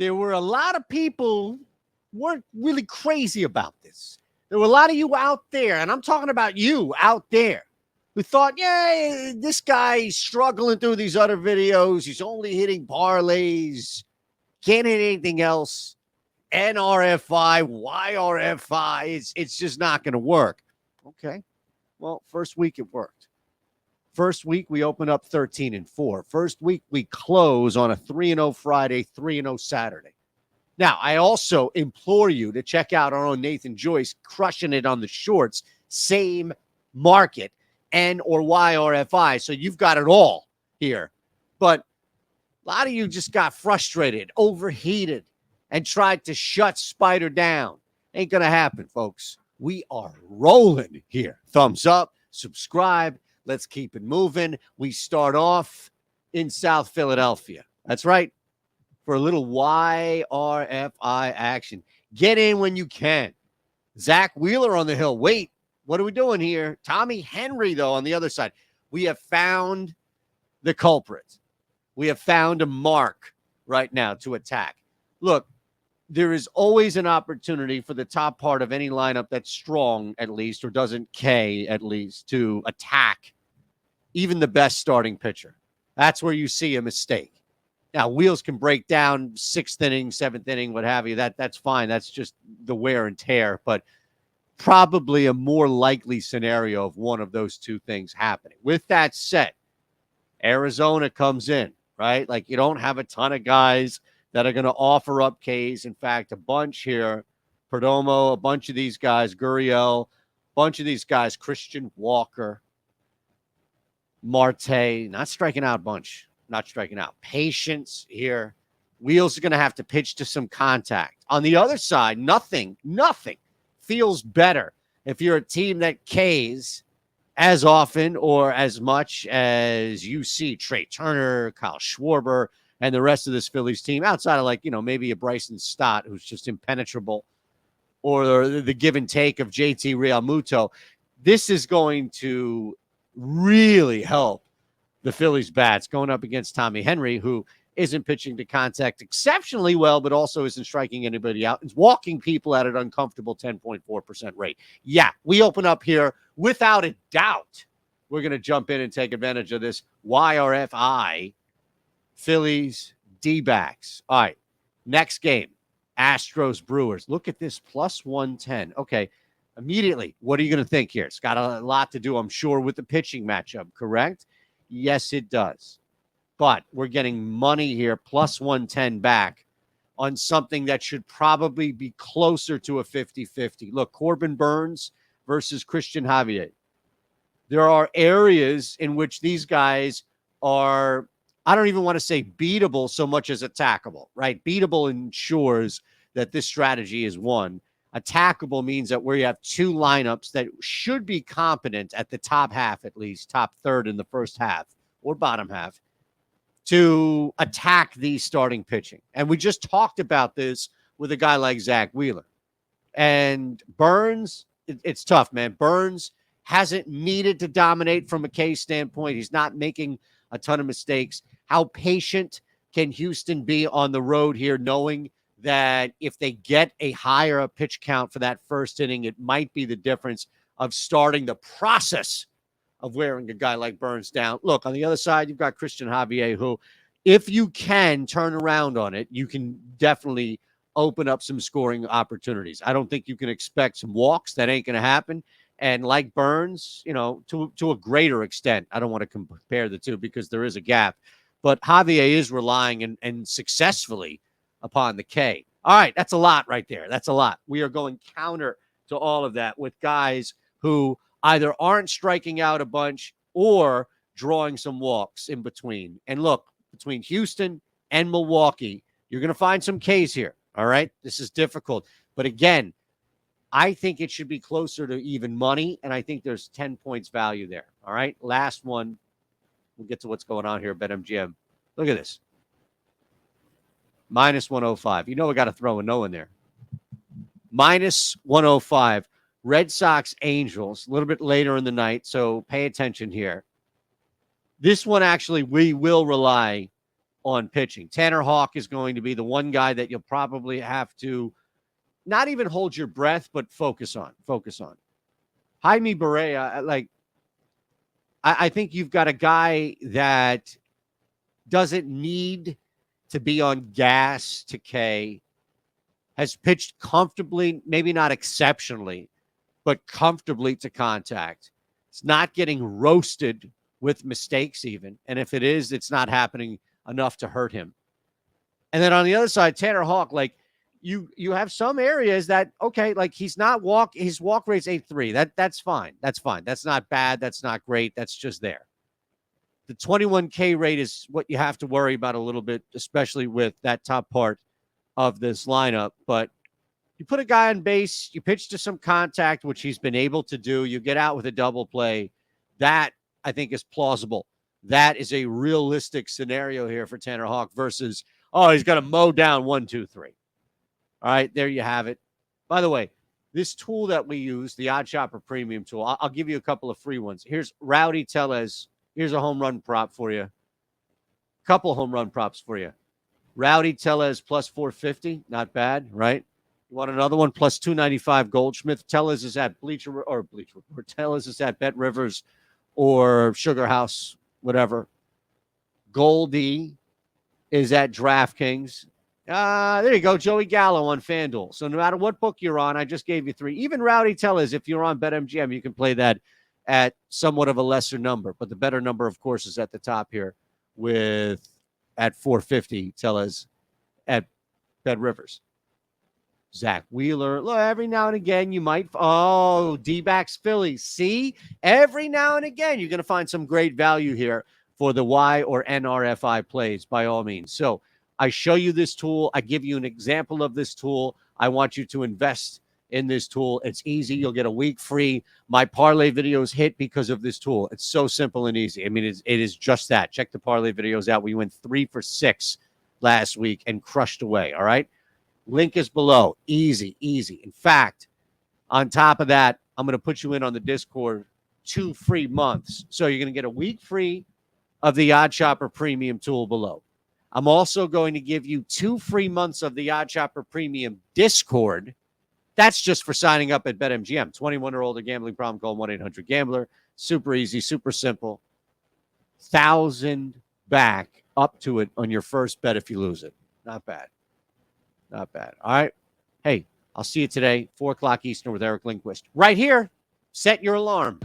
there were a lot of people weren't really crazy about this. There were a lot of you out there, and I'm talking about you out there, who thought, yeah, this guy's struggling through these other videos. He's only hitting parlays. Can't hit anything else. NRFI, YRFI, it's just not going to work. Okay. Well, first week it worked. First week we open up 13-4. First week we close on a 3-0 Friday, 3-0 Saturday. Now, I also implore you to check out our own Nathan Joyce crushing it on the shorts, same market, N or YRFI. So you've got it all here. But a lot of you just got frustrated, overheated, and tried to shut Spider down. Ain't going to happen, folks. We are rolling here. Thumbs up, subscribe. Let's keep it moving. We start off in South Philadelphia. That's right. For a little YRFI action. Get in when you can. Zach Wheeler on the hill. Wait, what are we doing here? Tommy Henry, though, on the other side. We have found the culprit. We have found a mark right now to attack. Look, there is always an opportunity for the top part of any lineup that's strong, at least, or doesn't K, at least, to attack even the best starting pitcher. That's where you see a mistake. Now, Wheels can break down 6th inning, 7th inning, what have you. That's fine. That's just the wear and tear. But probably a more likely scenario of one of those two things happening. With that said, Arizona comes in, right? Like, you don't have a ton of guys that are going to offer up Ks. In fact, a bunch here. Perdomo, a bunch of these guys, Gurriel, a bunch of these guys, Christian Walker, Marte, not striking out a bunch. Not striking out. Patience here. Wheels are going to have to pitch to some contact. On the other side, nothing feels better if you're a team that Ks as often or as much as you see Trey Turner, Kyle Schwarber, and the rest of this Phillies team, outside of, like, you know, maybe a Bryson Stott who's just impenetrable, or the give and take of JT Realmuto. This is going to really help the Phillies bats going up against Tommy Henry, who isn't pitching to contact exceptionally well, but also isn't striking anybody out. It's walking people at an uncomfortable 10.4% rate. Yeah, we open up here without a doubt. We're going to jump in and take advantage of this YRFI Phillies D-backs. All right, next game, Astros Brewers. Look at this, plus 110. Okay, immediately, what are you going to think here? It's got a lot to do, I'm sure, with the pitching matchup, correct? Yes, it does. But we're getting money here, plus 110 back on something that should probably be closer to a 50-50. Look, Corbin Burns versus Christian Javier. There are areas in which these guys are, I don't even want to say beatable so much as attackable, right? Beatable ensures that this strategy is one. Attackable means that where you have two lineups that should be competent at the top half, at least top third in the first half or bottom half, to attack the starting pitching. And we just talked about this with a guy like Zach Wheeler. And Burns, it's tough, man. Burns hasn't needed to dominate from a K standpoint. He's not making a ton of mistakes. How patient can Houston be on the road here, knowing that if they get a higher pitch count for that first inning, it might be the difference of starting the process of wearing a guy like Burns down. Look, on the other side, you've got Christian Javier, who, if you can turn around on it, you can definitely open up some scoring opportunities. I don't think you can expect some walks. That ain't going to happen. And like Burns, you know, to a greater extent, I don't want to compare the two because there is a gap, but Javier is relying and successfully upon the K. All right, that's a lot right there. That's a lot. We are going counter to all of that with guys who either aren't striking out a bunch or drawing some walks in between. And look, between Houston and Milwaukee, you're going to find some Ks here. All right, this is difficult. But again, I think it should be closer to even money, and I think there's 10 points value there. All right, last one. We'll get to what's going on here at BetMGM. Look at this. Minus 105. You know we got to throw a no in there. Minus 105. Red Sox Angels, a little bit later in the night, so pay attention here. This one, actually, we will rely on pitching. Tanner Houck is going to be the one guy that you'll probably have to not even hold your breath, but focus on. Jaime Barria, like, I think you've got a guy that doesn't need to be on gas to K, has pitched comfortably, maybe not exceptionally, but comfortably to contact. It's not getting roasted with mistakes even. And if it is, it's not happening enough to hurt him. And then on the other side, Tanner Houck, like, you have some areas that, okay, like his walk rate's 8.3. That's fine. That's fine. That's not bad. That's not great. That's just there. The 21K rate is what you have to worry about a little bit, especially with that top part of this lineup. But you put a guy on base, you pitch to some contact, which he's been able to do. You get out with a double play. That, I think, is plausible. That is a realistic scenario here for Tanner Houck versus, oh, he's got to mow down 1, 2, 3. All right, there you have it. By the way, this tool that we use, the Odd Shopper Premium tool, I'll give you a couple of free ones. Here's Rowdy Tellez. Here's a home run prop for you. Couple home run props for you. Rowdy Tellez plus 450. Not bad, right? You want another one? Plus 295 Goldschmidt. Tellez is at Bleacher Report. Tellez is at Bet Rivers or Sugar House, whatever. Goldie is at DraftKings. There you go. Joey Gallo on FanDuel. So no matter what book you're on, I just gave you 3. Even Rowdy Tellez, if you're on BetMGM, you can play that at somewhat of a lesser number. But the better number, of course, is at the top here at 450 Tellez at Bet Rivers. Zach Wheeler. Look, every now and again you might. Oh, D-backs Phillies. See? Every now and again you're going to find some great value here for the Y or NRFI plays, by all means. So I show you this tool. I give you an example of this tool. I want you to invest in this tool. It's easy. You'll get a week free. My parlay videos hit because of this tool. It's so simple and easy. I mean, it is just that. Check the parlay videos out. We went 3 for 6 last week and crushed away. All right. Link is below. Easy. In fact, on top of that, I'm going to put you in on the Discord 2 free months. So you're going to get a week free of the Odd Shopper Premium tool below. I'm also going to give you 2 free months of the Odd Shopper Premium Discord. That's just for signing up at BetMGM. 21 or older, gambling problem, call 1-800-GAMBLER. Super easy, super simple. 1,000 back up to it on your first bet if you lose it. Not bad. All right. Hey, I'll see you today, 4 o'clock Eastern with Eric Lindquist. Right here. Set your alarm.